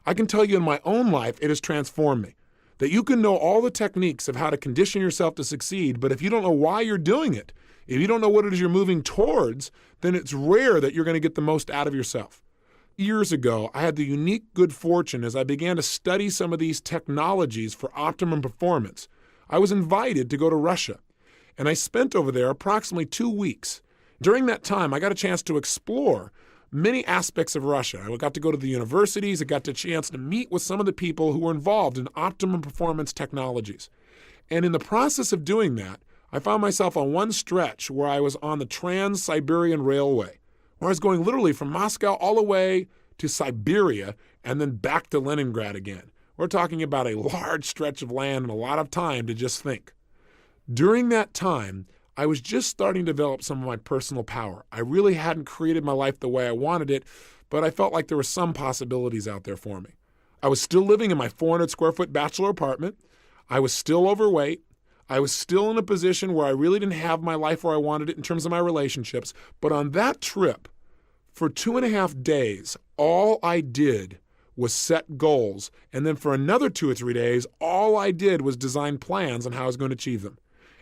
I can tell you in my own life, it has transformed me. That you can know all the techniques of how to condition yourself to succeed, but if you don't know why you're doing it, if you don't know what it is you're moving towards, then it's rare that you're going to get the most out of yourself. Years ago, I had the unique good fortune as I began to study some of these technologies for optimum performance. I was invited to go to Russia, and I spent over there approximately 2 weeks. During that time, I got a chance to explore many aspects of Russia. I got to go to the universities. I got the chance to meet with some of the people who were involved in optimum performance technologies. And in the process of doing that, I found myself on one stretch where I was on the Trans-Siberian Railway, where I was going literally from Moscow all the way to Siberia and then back to Leningrad again. We're talking about a large stretch of land and a lot of time to just think. During that time, I was just starting to develop some of my personal power. I really hadn't created my life the way I wanted it, but I felt like there were some possibilities out there for me. I was still living in my 400 square foot bachelor apartment. I was still overweight. I was still in a position where I really didn't have my life where I wanted it in terms of my relationships. But on that trip, for 2.5 days, all I did was set goals. And then for another 2 or 3 days, all I did was design plans on how I was going to achieve them.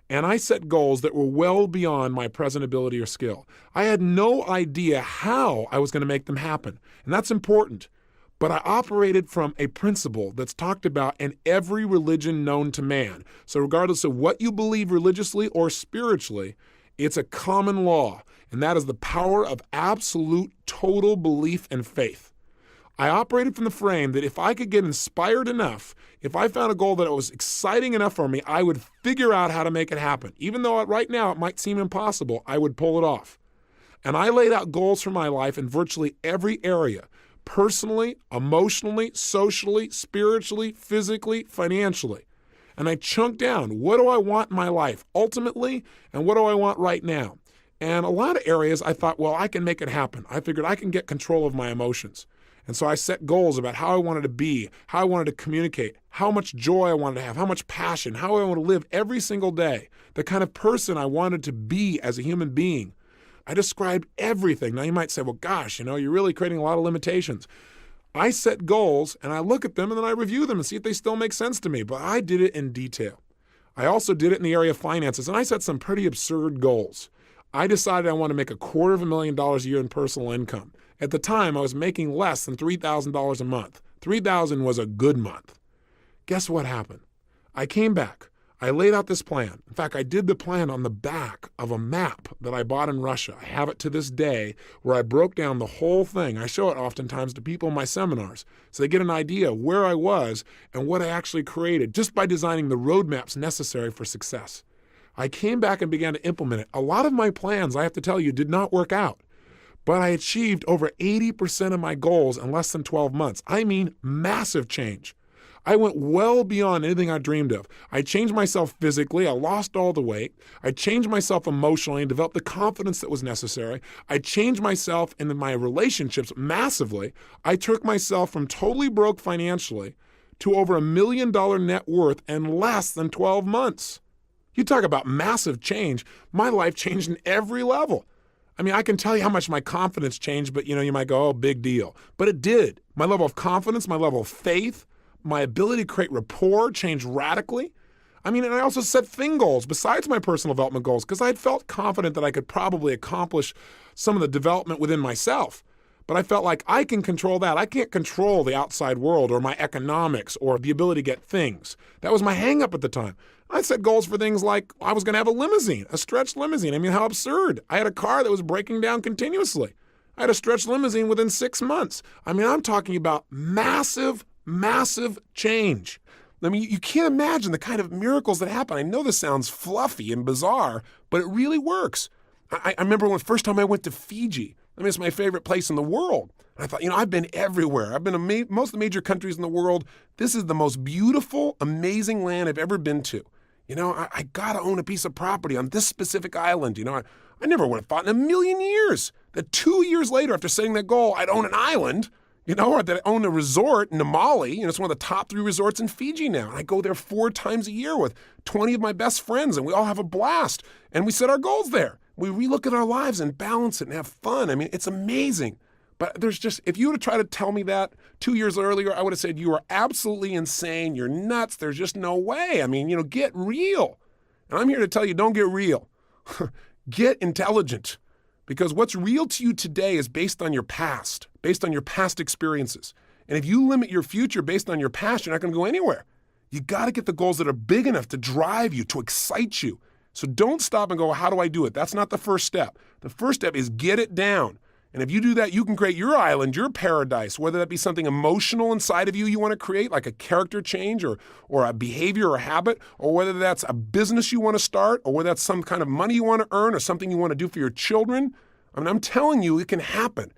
And I set goals that were well beyond my present ability or skill. I had no idea how I was going to make them happen. And that's important. But I operated from a principle that's talked about in every religion known to man. So regardless of what you believe religiously or spiritually, it's a common law. And that is the power of absolute total belief and faith. I operated from the frame that if I could get inspired enough, if I found a goal that was exciting enough for me, I would figure out how to make it happen. Even though right now it might seem impossible, I would pull it off. And I laid out goals for my life in virtually every area, personally, emotionally, socially, spiritually, physically, financially. And I chunked down, what do I want in my life ultimately, and what do I want right now? And a lot of areas I thought, well, I can make it happen. I figured I can get control of my emotions. And so I set goals about how I wanted to be, how I wanted to communicate, how much joy I wanted to have, how much passion, how I want to live every single day, the kind of person I wanted to be as a human being. I described everything. Now you might say, well, gosh, you're really creating a lot of limitations. I set goals and I look at them and then I review them and see if they still make sense to me. But I did it in detail. I also did it in the area of finances, and I set some pretty absurd goals. I decided I want to make $250,000 a year in personal income. At the time, I was making less than $3,000 a month. $3,000 was a good month. Guess what happened? I came back. I laid out this plan. In fact, I did the plan on the back of a map that I bought in Russia. I have it to this day where I broke down the whole thing. I show it oftentimes to people in my seminars so they get an idea of where I was and what I actually created just by designing the roadmaps necessary for success. I came back and began to implement it. A lot of my plans, I have to tell you, did not work out. But I achieved over 80% of my goals in less than 12 months. I mean, massive change. I went well beyond anything I dreamed of. I changed myself physically. I lost all the weight. I changed myself emotionally and developed the confidence that was necessary. I changed myself in my relationships massively. I took myself from totally broke financially to over $1 million net worth in less than 12 months. You talk about massive change. My life changed in every level. I mean, I can tell you how much my confidence changed, but you might go, oh, big deal. But it did. My level of confidence, my level of faith, my ability to create rapport changed radically. I mean, and I also set thing goals besides my personal development goals because I had felt confident that I could probably accomplish some of the development within myself. But I felt like I can control that. I can't control the outside world or my economics or the ability to get things. That was my hang up at the time. I set goals for things like I was going to have a limousine, a stretched limousine. I mean, how absurd. I had a car that was breaking down continuously. I had a stretched limousine within 6 months. I mean, I'm talking about massive change. I mean, you can't imagine the kind of miracles that happen. I know this sounds fluffy and bizarre, but it really works. I remember when the first time I went to Fiji. I mean, it's my favorite place in the world. I thought, I've been everywhere. I've been to most of the major countries in the world. This is the most beautiful, amazing land I've ever been to. I got to own a piece of property on this specific island. I never would have thought in a million years that 2 years later, after setting that goal, I'd own an island, or that I own a resort in Namali. It's one of the top 3 resorts in Fiji now. And I go there 4 times a year with 20 of my best friends, and we all have a blast. And we set our goals there. We relook at our lives and balance it and have fun. I mean, it's amazing. But there's just, if you would have tried to tell me that 2 years earlier, I would have said, you are absolutely insane. You're nuts. There's just no way. I mean, get real. And I'm here to tell you, don't get real. Get intelligent. Because what's real to you today is based on your past experiences. And if you limit your future based on your past, you're not going to go anywhere. You got to get the goals that are big enough to drive you, to excite you. So don't stop and go, how do I do it? That's not the first step. The first step is get it down. And if you do that, you can create your island, your paradise, whether that be something emotional inside of you want to create, like a character change or a behavior or habit, or whether that's a business you want to start, or whether that's some kind of money you want to earn or something you want to do for your children. I mean, I'm telling you, it can happen.